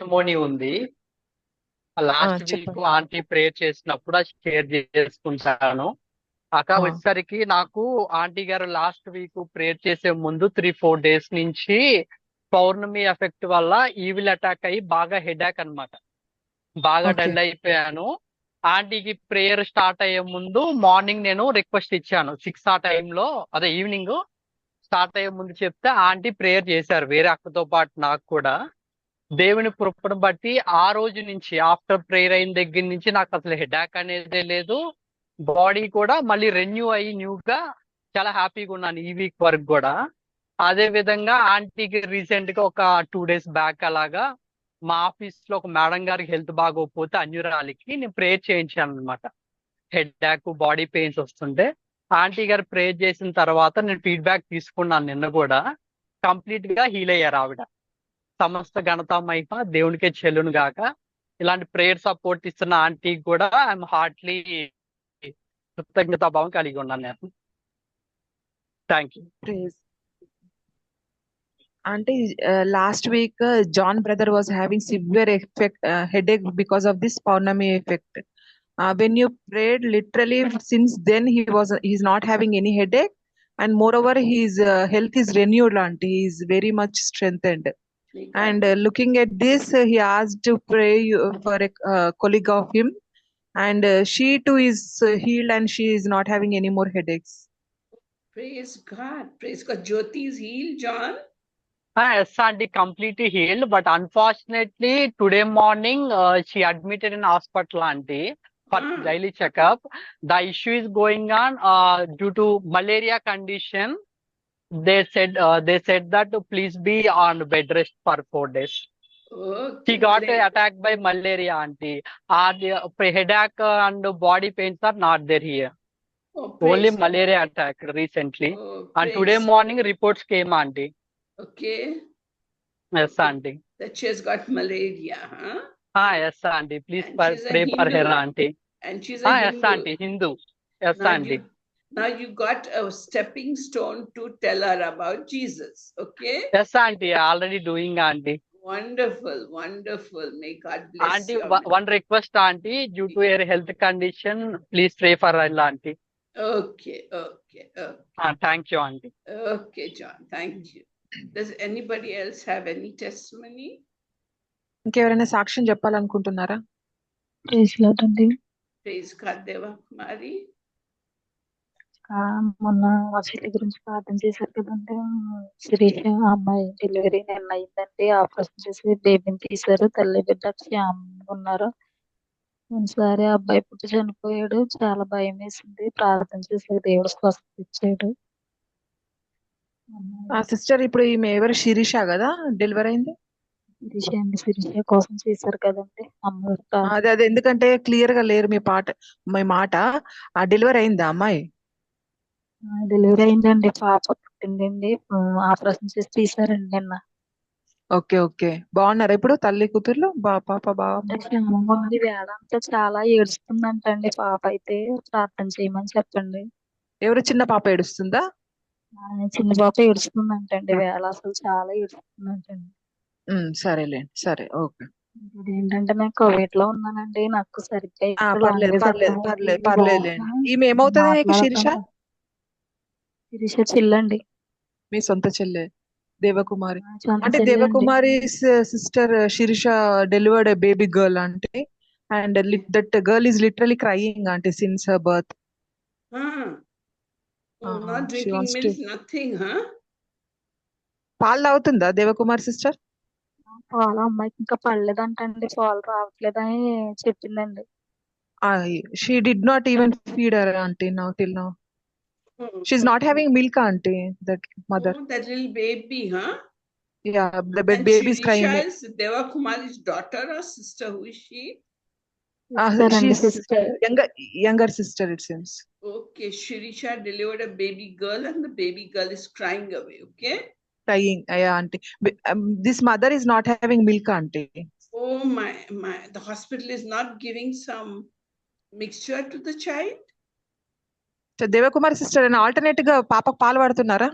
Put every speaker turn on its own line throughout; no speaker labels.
Testimony ఉంది. Last week
చెప్పండి.
Aunty prayer చేసినప్పుడు అది షేర్ చేసుకుంటాను. అక్క
ఆ,
వచ్చేసరికి నాకు ఆంటీ గారు లాస్ట్ వీక్ ప్రేయర్ చేసే ముందు 3-4 డేస్ నుంచి పౌర్ణమి ఎఫెక్ట్ వల్ల ఈవిల్ అటాక్ అయ్యి బాగా హెడేక్ అన్నమాట. బాగా
ఓకే
డల్ అయిపోయాను. ఆంటీకి ప్రేయర్ స్టార్ట్ అయ్యే ముందు మార్నింగ్ నేను రిక్వెస్ట్ ఇచ్చాను 6 ఆ టైంలో, అదే ఈవినింగ్ స్టార్ట్ అయ్యే ముందు చెప్తే ఆంటీ ప్రేయర్ చేశారు వేరే అక్కతో పాటు నాకు కూడా. దేవుని కృపను బట్టి ఆ రోజు నుంచి ఆఫ్టర్ ప్రేయర్ అయిన దగ్గర నుంచి నాకు అసలు హెడాక్ అనేదే లేదు. బాడీ కూడా మళ్ళీ రెన్యూ అయ్యి న్యూగా చాలా హ్యాపీగా ఉన్నాను ఈ వీక్ వరకు కూడా. అదే విధంగా ఆంటీకి రీసెంట్ గా ఒక 2 డేస్ బ్యాక్ అలాగా మా ఆఫీస్ లో ఒక మేడం గారికి హెల్త్ బాగోకపోతే అన్యురాలికి నేను ప్రేయర్ చేయించాను అనమాట. హెడ్ బాడీ పెయిన్స్ వస్తుంటే ఆంటీ గారు ప్రేయర్ చేసిన తర్వాత నేను ఫీడ్బ్యాక్ తీసుకున్నాను నిన్న కూడా. కంప్లీట్ గా హీల్ అయ్యారు ఆవిడ. సమస్త ఘనత మహిమ దేవునికే చెల్లును గాక. ఇలాంటి ప్రేయర్ సపోర్ట్ ఇస్తున్న ఆంటీకి కూడా ఐఎమ్ హార్ట్లీ కృతజ్ఞతాభావం కలిగి ఉన్నాను నేను. Thank you.
ప్రేజ్. అంటే last week John brother was having severe effect headache because of this Paurnami effect. When you prayed, literally since then he's not having any headache, and moreover his health is renewed, aunty. He is very much strengthened. And looking at this, he asked to pray for a colleague of him, and she too is healed, and she is not having any more headaches.
Praise God. Praise God. Jyoti is healed, John.
Yes, aunty, completely healed, but unfortunately today morning she admitted in hospital, aunty, for daily checkup. The issue is going on due to malaria condition. They said that to please be on bed rest for 4 days. She
Okay.
got attacked by malaria, aunty. The headache and body pains are not there here.
Oh,
Only
praise
malaria attack recently.
Oh,
And today
praise.
morning reports came, aunty.
Okay.
Yes, aunty.
That she has got malaria, huh?
Yes, aunty. Please
And she's a
pray for her,
Hindu.
aunty.
And she's a
Yes,
Hindu.
aunty. Hindu. Yes,
Now
aunty.
Now you got a stepping stone to tell her about Jesus. Okay.
Yes, aunty. Already doing, aunty.
Wonderful, wonderful. May God bless
Aunty,
you.
one request, aunty. Due to her health condition, please pray for her, aunty.
Okay, okay, okay.
Thank you, aunty.
Okay, John. Thank you. Does anybody else have any testimony?
ఇంకెవరైనా సాక్ష్యం చెప్పాలనుకుంటున్నారా?
Praise lord అండి.
Praise God, Deva Kumari.
మొన్న మా చెల్లి గురించి ప్రార్థన చేశారు కదండి. శిరీష అమ్మాయి డెలివరీ నిన్న అయిందండి. ఆపరేషన్ చేసి బేబీని తీశారు. తల్లి బిడ్డ క్షేమంగా ఉన్నారు. ఒకసారి అబ్బాయి పుట్టి చనిపోయాడు. చాలా భయం వేసింది. ప్రార్థన చేశారు, దేవుడు స్వస్థత ఇచ్చాడు.
సిస్టర్, ఇప్పుడు ఈమె ఎవరు? శిరీష కదా డెలివరీ అయింది?
శిరీష కోసం చేశారు కదండి అమ్మ.
అదే అదే, ఎందుకంటే క్లియర్ గా లేరు మీ మాట. ఆ డెలివరీ అయిందా అమ్మాయి?
డెలివరీ అయిందండి. పాప పుట్టిందండి. ఆపరేషన్ చేసి తీశారండి నిన్న.
Okay okay. బాగున్నారా ఇప్పుడు తల్లి కూతుర్లు? పాప బాగా
క్షేమంగా ఉంది. వేళ అంతా చాలా ఏడుస్తుందంటండి పాప. అయితే ప్రార్థన చేయమని చెప్పండి.
ఎవరు? చిన్న పాప ఏడుస్తుందా?
చిన్న పాప ఏడుస్తుందంటండి. వేళ అసలు చాలా ఏడుస్తుందంటండి.
సరేలేండి, సరే, ఓకే.
ఏంటంటే నేను కోవిడ్ లో ఉన్నానండి. నాకు సరిగ్గా
పర్లేదు పర్లేదు పర్లేదు పర్లేదులేండి. ఈమె ఏమవుతుంది నీకు శిరీష?
శిరీష చెల్లండి.
మీ సొంత చెల్లె దేవకుమారి.
సొంత
అంటే
చెల్లి అండి.
Devakumari sister Sirisha delivered a baby girl అంటే, and that girl is literally crying అంటే since her birth.
Not drinking milk, nothing, huh?
పాలు తాగుతుందా దేవకుమారి సిస్టర్?
పాలు అమ్మాయికి ఇంకా పడలేదంటండి. పాలు రావట్లేదని చెప్పిందండి.
She did not even feed her auntie now till now. She's not having milk, auntie, that mother.
Oh, that little baby, huh?
Yeah, the baby is crying.
Shirisha is Deva Kumari's daughter or sister? Who is she?
She's younger sister, it seems.
Okay, Shirisha delivered a baby girl and the baby girl is crying away, okay?
Crying, yeah, auntie. This mother is not having milk, auntie.
Oh my, the hospital is not giving some mixture to the child?
So Devakumari sister, an alternate గా పాపకు పాలు పడుతున్నారా?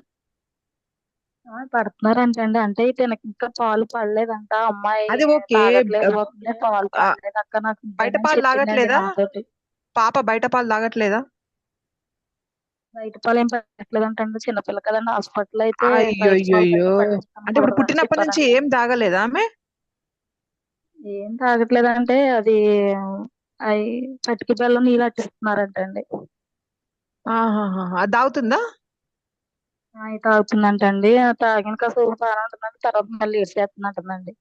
పడుతున్నారంటండి. అంటే తనకి ఇంకా పాలు పడలేదంట. అమ్మాయి
అది ఓకే.
తాగట్లేదు వదిలే, పాలు పడలేదు అక్క నాకు
బయట
ఇదేనని
పాలు
చెప్పిందండి
తాగట్లేదా?
నాతోటి.
పాప బయట పాలు తాగట్లేదా?
బయట పాలు ఏం పెట్టలేదంటండి. చిన్నపిల్ల కదండి. హాస్పిటల్ అయితే బయట పాలు
అయ్యయ్యో! అంటే ఇప్పుడు
పట్టించకూడదని
పుట్టినప్పటి నుంచి
చెప్పారంట.
ఏం తాగలేదా ఆమె?
ఏం తాగట్లేదంటే అది అయి పటికి బెల్లం నీళ్ళు అట్టిస్తున్నారంటండి.
ఆహాహా! అది తాగుతుందా?
అయి తాగుతుందంటండి. తాగిన కాసేపు బాగానే ఉంటుందండి. తర్వాత మళ్ళీ ఏడ్చేస్తుందంటండి.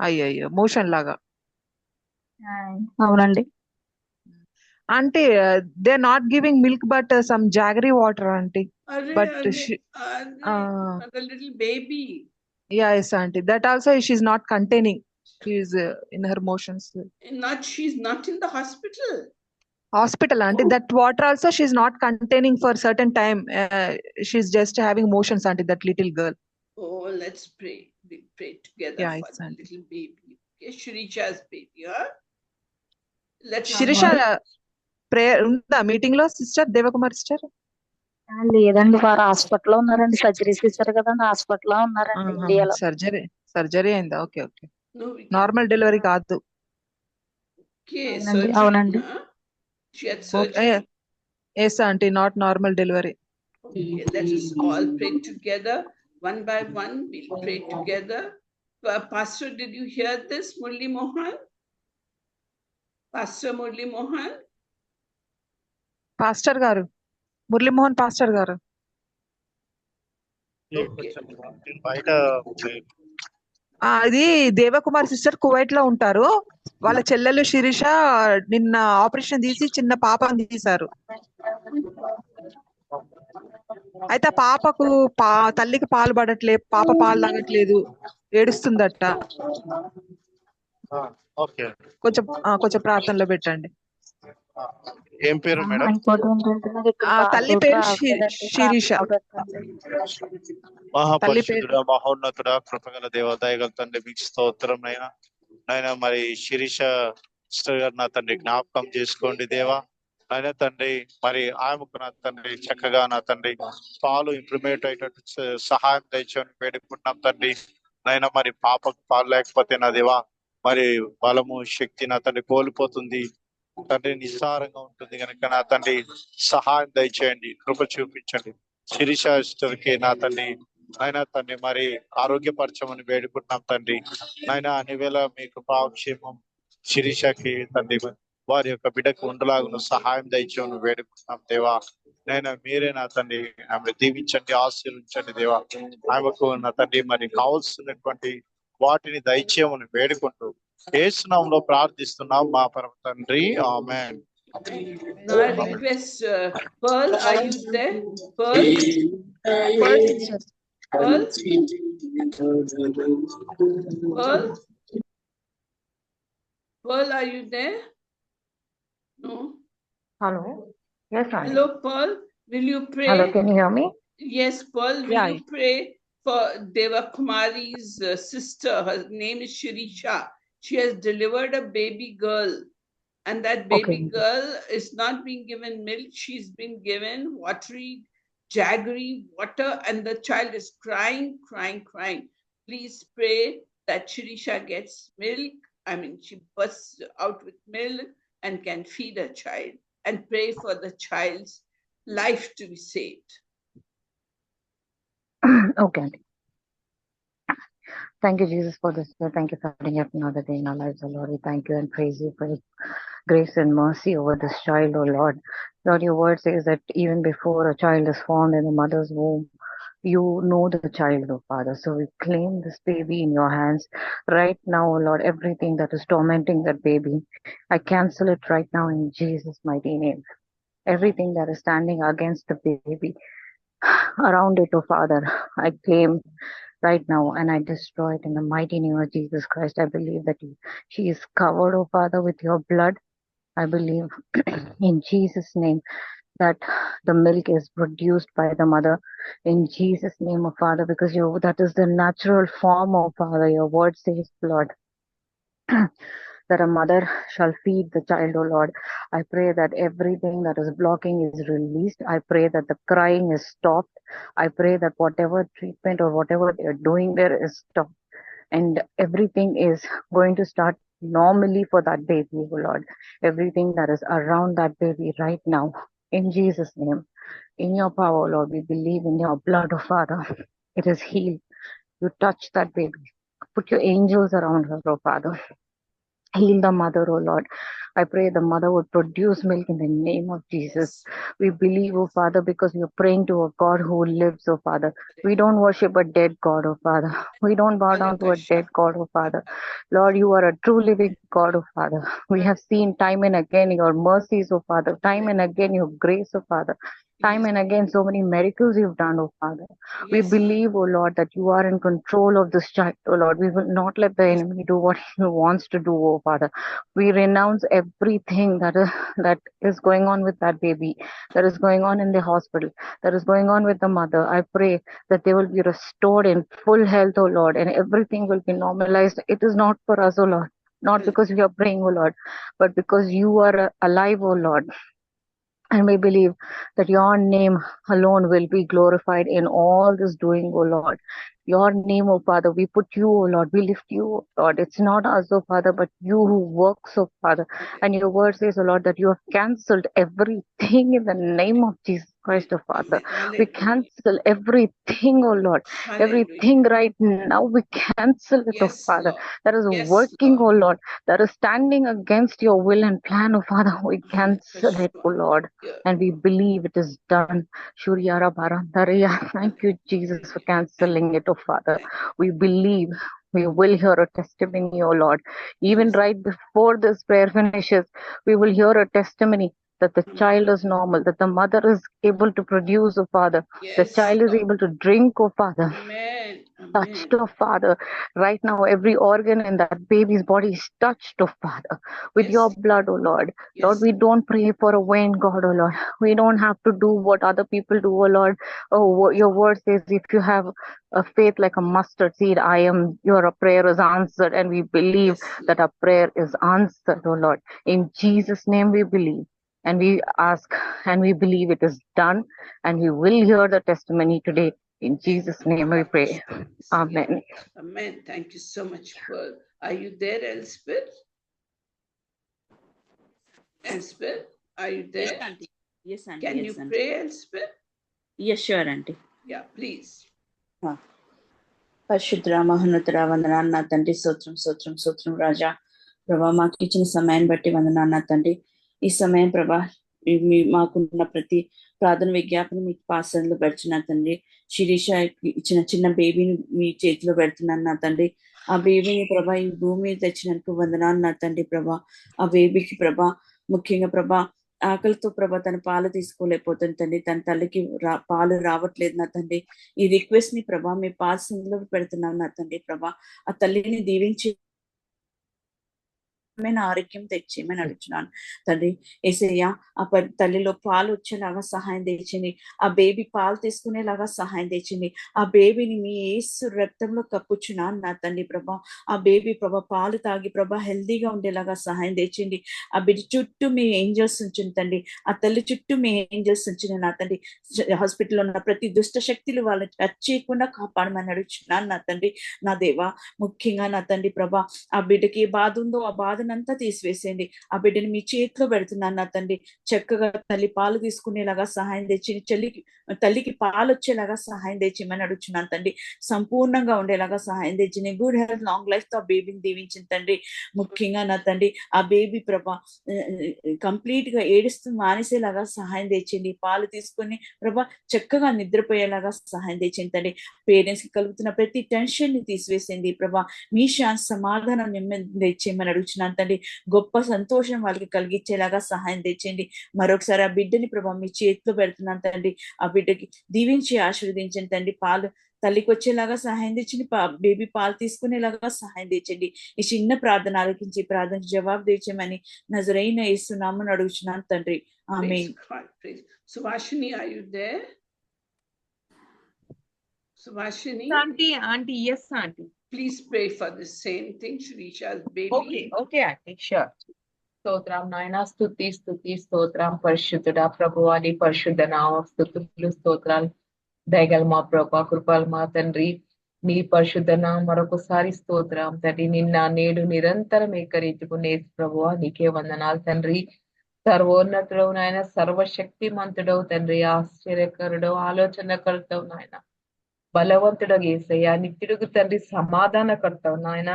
అయ్యయ్యో! మోషన్ లాగా.
అవునండి.
Aunty they are not giving milk but some jaggery water aunty. But she
the little baby.
yes aunty, that also she is not containing. She is in her motions.
She's not in the hospital.
Hospital aunty, that water also she is not containing for certain time. She's just having motions aunty, that little girl.
Oh, let's pray. We pray together
Yeah,
for
it's
the
aunty.
little baby. Okay, Shrisha's baby, huh? Let's
Sirisha prayer ఉందా meeting లో sister Devakumar sister?
లేదండి, వారు హాస్పిటల్లో ఉన్నారండి. Surgeries ఇచ్చారు కదండి, హాస్పిటల్లో ఉన్నారండి ఇండియాలో.
సర్జరీ అయిందా? Okay okay.
No, we can.
Normal delivery కాదు.
Okay,
అవునండి,
surgery.
అవునండి.
Huh? She had surgery.
Yes aunty, not normal delivery.
Okay, let us all pray together. One by one, we'll pray together. Pastor, did you hear this, Murli Mohan? Pastor Murli Mohan?
Pastor గారు, Muralimohan pastor గారు.
Okay.
బయట
అది Devakumar sister Kuwait లో ఉంటారు. వాళ్ళ చెల్లెలు శిరీష నిన్న operation తీసి చిన్న పాపని తీశారు. అయితే ఆ పాపకు తల్లికి పాలు పడట్లేదు, పాప పాలు తాగట్లేదు, ఏడుస్తుందట.
ఓకే,
కొంచెం ప్రార్థనలో పెట్టండి.
ఏం పేరు మేడం?
ఇంకోటి ఏంటంటే నాకు ఇక్కడ
తల్లి
పాలు
పేరు
రావట్లేదండి.
శిరీష.
మహాపరిశుద్ధుడా, మహోన్నతుడా, కృపగల దేవ, దయగల తండ్రి, మీకు స్తోత్రం అయినా నాయన. మరి శిరీష సిస్టర్ గారు నా తండ్రి జ్ఞాపకం చేసుకోండి దేవా. నాయన తండ్రి, మరి ఆమెకు నా తండ్రి చక్కగా నా తండ్రి పాలు ఇంప్రూవ్మెంట్ అయ్యేటట్టు సహాయం తెచ్చని వేడుకుంటున్నాం తండ్రి. నాయన మరి పాపకు పాలు లేకపోతే నా దేవా మరి బలము శక్తి నా తండ్రి కోల్పోతుంది తండ్రి, నిస్సారంగా ఉంటుంది కనుక నా తండ్రి సహాయం దయచేయండి, కృప చూపించండి. శిరీష సిస్టర్కి నా తండ్రి ఆయన తండ్రి మరి ఆరోగ్యపరచమని వేడుకుంటున్నాం తండ్రి. ఆయన అన్ని వేళ మీకు భావక్షేమం శిరీషకి తండ్రి వారి యొక్క బిడ్డకు ఉండలాగా సహాయం దయచేమని వేడుకుంటున్నాం దేవా. నేను మీరే నా తండ్రి ఆమె దీవించండి, ఆశీర్వించండి దేవా. ఆమెకు నా తండ్రి మరి కావాల్సినటువంటి వాటిని దయచేయమని వేడుకుంటూ యేసు నామములో ప్రార్థిస్తున్నాం మా పరమ తండ్రి, ఆమేన్.
Now I request Pearl, are you there? Pearl? Pearl? Pearl? Pearl, are you there? No.
Hello. Yes, aunty.
Hello, Pearl. Will you pray?
Hello, can you hear me?
Yes, Pearl. Will
Yeah.
you pray for Deva Kumari's sister? Her name is Shirisha. She has delivered a baby girl, and that baby
Okay.
girl is not being given milk. She's been given watery, jaggery water, and the child is crying, crying, crying. Please pray that Shirisha gets milk. I mean, she bursts out with milk and can feed her child, and pray for the child's life to be saved.
Okay, aunty. Thank you, Jesus, for this. Thank you for bringing up another day in our lives, O Lord. We thank you and praise you for your grace and mercy over this child, O Lord. Lord, your word says that even before a child is formed in the mother's womb, you know the child, O Father. So we claim this baby in your hands right now, O Lord. Everything that is tormenting that baby, I cancel it right now in Jesus' mighty name. Everything that is standing against the baby around it, oh Father, I claim right now and I destroy it in the mighty name of Jesus Christ. I believe that she is covered, oh Father, with your blood. I believe in Jesus' name that the milk is produced by the mother in Jesus' name, oh Father, because that is the natural form, oh Father. Your word says, Lord, that a mother shall feed the child, oh Lord. I pray that everything that is blocking is released. I pray that the crying is stopped. I pray that whatever treatment or whatever they're doing there is stopped, and everything is going to start normally for that baby, oh Lord. Everything that is around that baby right now, in Jesus' name, in your power, Lord, we believe in your blood, oh Father. It is healed. You touch that baby. Put your angels around her, oh Father. Heal the mother, oh Lord. I pray the mother would produce milk in the name of Jesus.
Yes.
We believe, oh Father, because we are praying to a God who lives, oh Father. We don't worship a dead God, oh Father. We don't bow down to a dead God, oh Father. Lord, you are a true living God, oh Father. We have seen time and again your mercies, oh Father. Time and again your grace, oh Father. Time and again so many miracles you've done, oh Father. We
Yes.
believe, oh Lord, that you are in control of this child, oh Lord. We will not let the enemy do what he wants to do, oh Father. We renounce everything that is going on with that baby, that is going on in the hospital, that is going on with the mother. I pray that they will be restored in full health, oh Lord, and everything will be normalized. It is not for us, oh Lord, not because we are praying, oh Lord, but because you are alive, oh Lord. And we believe that your name alone will be glorified in all this doing, O Lord. Your name, O Father, we put you, O Lord, we lift you, O Lord. It's not us, O Father, but you who works, O Father. And your word says, O Lord, that you have cancelled everything in the name of Jesus Christ, O Father. We cancel everything, O Lord. Everything right now, we cancel it, O
Yes,
Father.
Lord.
That is
Yes,
working,
Lord.
O Lord. That is standing against your will and plan, O Father. We cancel it, O Lord. And we believe it is done. Shuryara Barandaria. Thank you, Jesus, for canceling it, oh Father. We believe we will hear a testimony, oh Lord. Even right before this prayer finishes, we will hear a testimony that the child is normal, that the mother is able to produce, oh Father. The
Yes,
child is
Lord.
able to drink, oh Father.
Amen.
Touched, oh Father. Right now, every organ in that baby's body is touched, oh Father, with your blood, oh Lord. Lord, we don't pray for a vain God, oh Lord. We don't have to do what other people do, oh Lord. Oh, your word says if you have a faith like a mustard seed, your prayer is answered, and we believe that our prayer is answered, oh Lord. In Jesus' name we believe. And we ask and we believe it is done, and we will hear the testimony today. In Jesus' name we pray. Amen.
Amen. Thank you so much, Pearl. Are you there, Elspeth? Elspeth, are you there?
Yes, Auntie. Yes, Auntie.
Can
yes,
you
Auntie.
pray, Elspeth?
Yes, sure, Auntie.
Yeah, please.
పరిశుద్ధ మహోన్నతుడ వందనాలు నా తండ్రి. స్తోత్రం స్తోత్రం స్తోత్రం రాజా. ప్రభా, మాకు ఇచ్చిన సమయాన్ని బట్టి వందనాలు నా తండ్రి. ఈ సమయం ప్రభా మాకున్న ప్రతి ప్రార్థన విజ్ఞాపన మీకు పాసనలో పెడుతున్నా తండ్రి. శిరీష ఇచ్చిన చిన్న బేబీని మీ చేతిలో పెడుతున్నాను నా తండ్రి. ఆ బేబీని ప్రభా ఈ భూమి మీద తెచ్చినందుకు వందనాలు నా తండ్రి. ప్రభా ఆ బేబీకి ప్రభా ముఖ్యంగా ప్రభా ఆకలితో ప్రభా తన పాలు తీసుకోలేకపోతుంది తండ్రి. తన తల్లికి పాలు రావట్లేదు నా తండ్రి. ఈ రిక్వెస్ట్ ని ప్రభా మీ పాసనలో పెడుతున్నాం నా తండ్రి. ప్రభా ఆ తల్లిని దీవించి ఆరోగ్యం తెచ్చేయమని అడుగుతున్నాను తండ్రి. యేసయ్య ఆ తల్లిలో పాలు వచ్చేలాగా సహాయం తెచ్చింది. ఆ బేబీ పాలు తీసుకునేలాగా సహాయం తెచ్చింది. ఆ బేబీని మీ యేసు రక్తంలో కప్పుచున్నాను నా తండ్రి. ప్రభా ఆ బేబీ ప్రభా పాలు తాగి ప్రభా హెల్దీగా ఉండేలాగా సహాయం తెచ్చింది. ఆ బిడ్డ చుట్టూ మీ ఏంజల్స్ ఉంచింది తండ్రి. ఆ తల్లి చుట్టూ మీ ఏంజల్స్ ఉంచిన నా తండ్రి. హాస్పిటల్లో ఉన్న ప్రతి దుష్ట శక్తులు వాళ్ళని టచ్ చేయకుండా కాపాడమని అడుగుతున్నాను నా తండ్రి. నా దేవా ముఖ్యంగా నా తండ్రి ప్రభా ఆ బిడ్డకి ఏ బాధ ఉందో ఆ బాధ అంతా తీసివేసేయండి. ఆ బిడ్డని మీ చేతిలో పెడుతున్నాను నా తండ్రి. చక్కగా తల్లి పాలు తీసుకునేలాగా సహాయం తెచ్చి తల్లికి పాలు వచ్చేలాగా సహాయం తెచ్చిమని అడుగుతున్నాను తండ్రి. సంపూర్ణంగా ఉండేలాగా సహాయం తెచ్చి గుడ్ హెల్త్ లాంగ్ లైఫ్ తో ఆ బేబీని దీవించిన తండ్రి. ముఖ్యంగా నా తండ్రి ఆ బేబీ ప్రభా కంప్లీట్ గా ఏడుస్తూ మానేసేలాగా సహాయం తెచ్చింది. పాలు తీసుకొని ప్రభా చక్కగా నిద్రపోయేలాగా సహాయం తెచ్చింది తండ్రి. పేరెంట్స్ కి కలుగుతున్న ప్రతి టెన్షన్ ని తీసివేసింది ప్రభా. మీ శాంతి సమాధానం నెమ్మది తెచ్చేయమని అడుగుతున్నాను తండ్రి. గొప్ప సంతోషం వాళ్ళకి కలిగించేలాగా సహాయం తెచ్చేయండి. మరొకసారి ఆ బిడ్డని ప్రభా మీ చేతిలో పెడుతున్నాను తండ్రి. ఆ బిడ్డకి దీవించి ఆశీర్వదించండి తండ్రి. పాలు తల్లికి వచ్చేలాగా సహాయం తెచ్చింది. బేబీ పాలు తీసుకునేలాగా సహాయం తెచ్చండి. ఈ చిన్న ప్రార్థన ఆలోచించి ప్రార్థన జవాబు తెచ్చేయమని నజరైన యేసు నామమున అడుగుతున్నాను తండ్రి. ఆమేన్.
Subhashini, are you there? Subhashini?
Auntie, yes, Auntie.
Please pray for the same thing, Shirisha's baby.
Okay aunty sure. స్తోత్రం నాయన, స్తుతి స్తోత్రం పరిశుద్ధుడా ప్రభువా, నీ పరిశుద్ధ నామ స్తుతులు స్తోత్రాలు దయగల మా ప్రభా, కృపలు మా తండ్రి, నీ పరిశుద్ధ నామ మరొకసారి స్తోత్రం తండ్రి. నిన్న నేడు నిరంతరం ఏకరీతికునే ప్రభువా, నీకే వందనాలు తండ్రి. సర్వోన్నతుడవు నాయన, సర్వశక్తిమంతుడవు తండ్రి, ఆశ్చర్యకరుడవు, ఆలోచనకర్తవు నాయన, బలవంతుడు యేసయ్య, నిత్యుడుగు తండ్రి, సమాధానకర్తవు నాయన,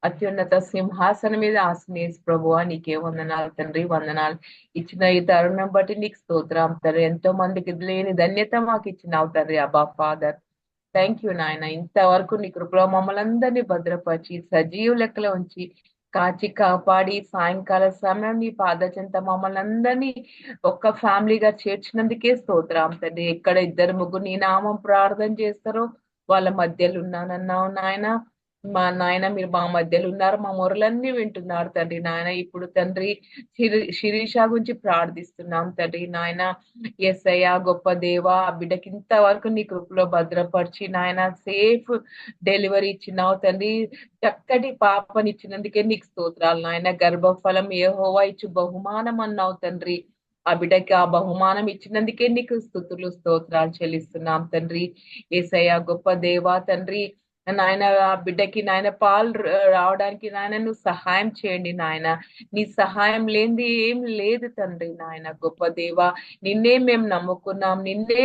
అత్యున్నత సింహాసనం మీద ఆసనేసి ప్రభువా, నీకే వందనాలు తండ్రి, వందనాలు. ఇచ్చిన ఈ తరుణం బట్టి నీకు స్తోత్రం తండ్రి. ఎంతో మందికి లేని ధన్యత మాకు ఇచ్చినావు తండ్రి. అబ్బా ఫాదర్, థ్యాంక్ యూ నాయన. ఇంతవరకు నీ కృపలో మమ్మల్ని అందరినీ భద్రపరిచి సజీవ లెక్కలో ఉంచి కాచి కాపాడి సాయంకాల సమయం నీ పాద చెంత మమ్మల్ని అందరినీ ఒక్క ఫ్యామిలీగా చేర్చినందుకే స్తోత్రం తండ్రి. ఎక్కడ ఇద్దరు ముగ్గురు నీ నామం ప్రార్థన చేస్తారో వాళ్ళ మధ్యలో ఉన్నానన్నావు నాయన. మా నాయన, మీరు మా మధ్యలో ఉన్నారు, మా మొరలన్నీ వింటున్నారు తండ్రి. నాయన ఇప్పుడు తండ్రి శిరీష గురించి ప్రార్థిస్తున్నాం తండ్రి. నాయన యేసయ్య, గొప్ప దేవ, ఆ బిడ్డకి ఇంతవరకు నీ కృపలో భద్రపరిచి నాయన సేఫ్ డెలివరీ ఇచ్చినావు తండ్రి. చక్కటి పాపనిచ్చినందుకే నీకు స్తోత్రాలు నాయన. గర్భఫలం యెహోవా ఇచ్చు బహుమానం అన్నావు తండ్రి. ఆ బిడ్డకి ఆ బహుమానం ఇచ్చినందుకే నీకు స్తుతులు స్తోత్రాలు చెల్లిస్తున్నాం తండ్రి. యేసయ్య, గొప్ప దేవా తండ్రి, నాయన ఆ బిడ్డకి నాయన పాలు రావడానికి నాయన నువ్వు సహాయం చేయండి నాయన. నీ సహాయం లేనిది ఏం లేదు తండ్రి. నాయన గొప్ప దేవా, నిన్నే మేము నమ్ముకున్నాం, నిన్నే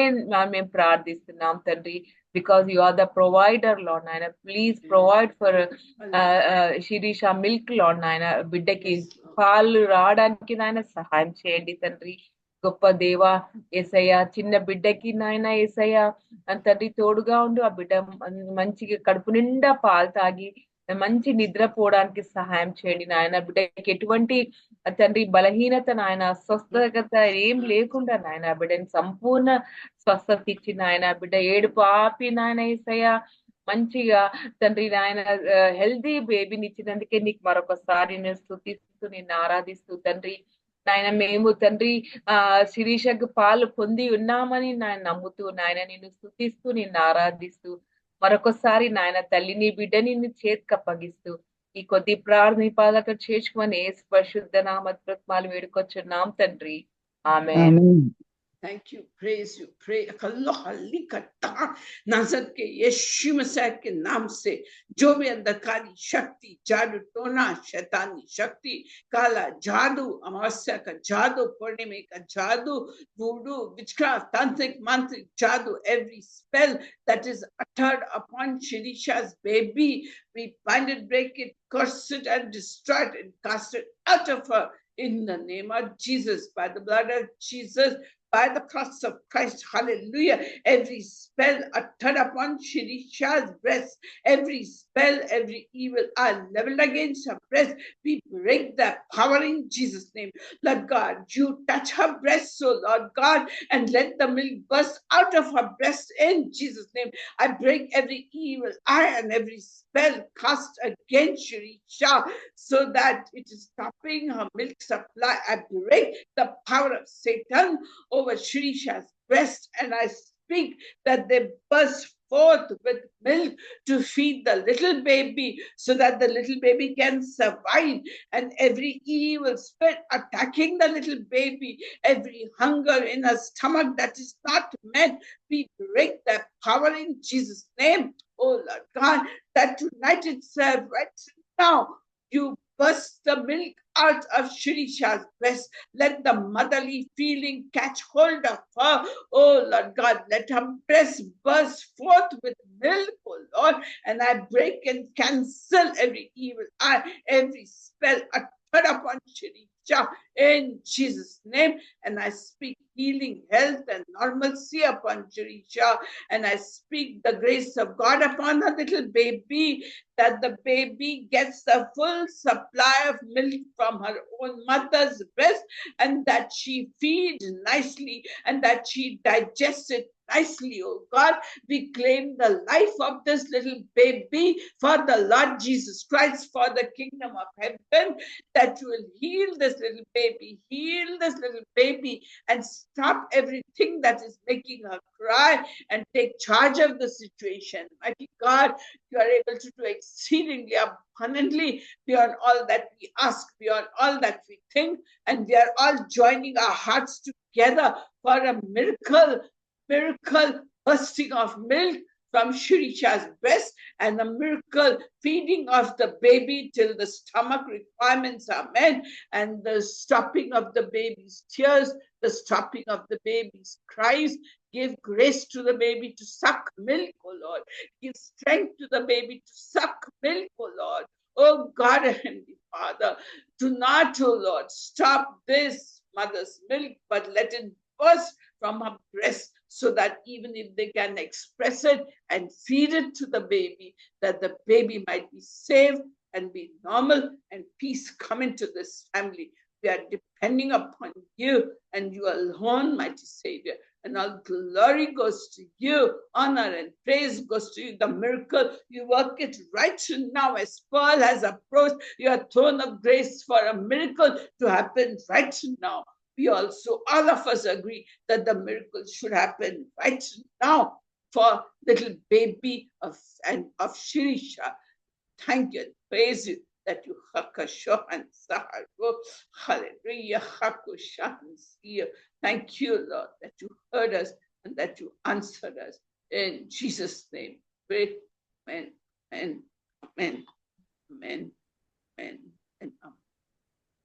మేము ప్రార్థిస్తున్నాం తండ్రి. Because you are the provider lord నాయన. Please provide for Sirisha milk lord నాయన. బిడ్డకి పాలు రావడానికి నాయన సహాయం చేయండి తండ్రి. గొప్ప దేవా యేసయ్య, చిన్న బిడ్డకి నాయన యేసయ్య తండ్రి తోడుగా ఉండు. ఆ బిడ్డ మంచిగా కడుపు నిండా పాలు తాగి మంచి నిద్రపోవడానికి సహాయం చేయండి నాయన. బిడ్డకి ఎటువంటి తండ్రి బలహీనత నాయన, అస్వస్థత ఏం లేకుండా నాయన బిడ్డని సంపూర్ణ స్వస్థత ఇచ్చి నాయన. బిడ్డ ఏడు పాపి నాయన యేసయ్య మంచిగా తండ్రి నాయన హెల్దీ బేబీని ఇచ్చినందుకే నీకు మరొకసారి నేను స్తుతిస్తూ నిన్ను ఆరాధిస్తూ తండ్రి. నాయన మేము తండ్రి శిరీషకు పాలు పొంది ఉన్నామని నాయన నమ్ముతూ నాయన నిన్ను స్తుతిస్తూ నిన్ను ఆరాధిస్తూ మరొకసారి నాయన తల్లి నీ బిడ్డని నీ చేతికి అప్పగిస్తూ ఈ కొద్ది ప్రార్థన పాదక చేర్చుకొని యేసు పరిశుద్ధ నామములో వేడుకొచ్చున్నాం తండ్రి. ఆమేన్.
Thank you, praise you, pray. अल्लाह हल्ली करता नाजर के यीशु मसीह के नाम से जो भी अंधकारी शक्ति, जादू टोना, शैतानी शक्ति, काला जादू, अमावस्या का जादू, पूर्णिमा का जादू, voodoo, witchcraft, tantric, mantric जादू, every spell that is uttered upon Shirisha's baby, we bind it, break it, curse it, and destroy it, and cast it out of her in the name of Jesus, by the blood of Jesus. By the cross of Christ, hallelujah. Every spell uttered upon Shirisha's breast, every spell, every evil eye leveled against her breast, we break that power in Jesus' name. Lord God, you touch her breast, so Lord God, and let the milk burst out of her breast in Jesus' name. I break every evil eye and every spell cast against Shirisha, so that it is stopping her milk supply. I break the power of Satan over Shirisha's breast, and I speak that they burst forth with milk to feed the little baby, so that the little baby can survive. And every evil spirit attacking the little baby, every hunger in her stomach that is not met, we break that power in Jesus' name. Oh Lord God, that tonight itself, right now, you burst the milk out of Shirisha's breast. Let the motherly feeling catch hold of her. Oh Lord God, let her breast burst forth with milk, oh Lord. And I break and cancel every evil eye, every spell uttered upon Shirisha in Jesus' name. And I speak healing, health, and normalcy upon Shirisha. And I speak the grace of God upon the little baby, that the baby gets the full supply of milk from her own mother's breast, and that she feeds nicely, and that she digests it nicely, oh God. We claim the life of this little baby for the Lord Jesus Christ, for the kingdom of heaven, that you will heal this little baby, and stop everything that is making her cry, and take charge of the situation. Mighty God, you are able to do exceedingly abundantly beyond all that we ask, beyond all that we think, and we are all joining our hearts together for a miracle bursting of milk from Shirisha's breast, and the miracle feeding of the baby till the stomach requirements are met, and the stopping of the baby's tears, the stopping of the baby's cries. Give grace to the baby to suck milk, oh Lord. Give strength to the baby to suck milk, oh Lord. Oh God, Heavenly Father, do not, oh Lord, stop this mother's milk, but let it burst from her breast, so that even if they can express it and feed it to the baby, that the baby might be saved and be normal, and peace come into this family. We are depending upon you and you alone, mighty Savior. And all glory goes to you, honor and praise goes to you. The miracle, you work it right now as Paul has approached your throne of grace for a miracle to happen right now. We also, all of us agree that the miracle should happen right now for little baby of Shirisha. Thank you and praise you that you hakashohan saharo. Hallelujah. Hakushan. Thank you, Lord, that you heard us and that you answered us. In Jesus' name, pray. Amen. Amen. Amen. Amen. And amen.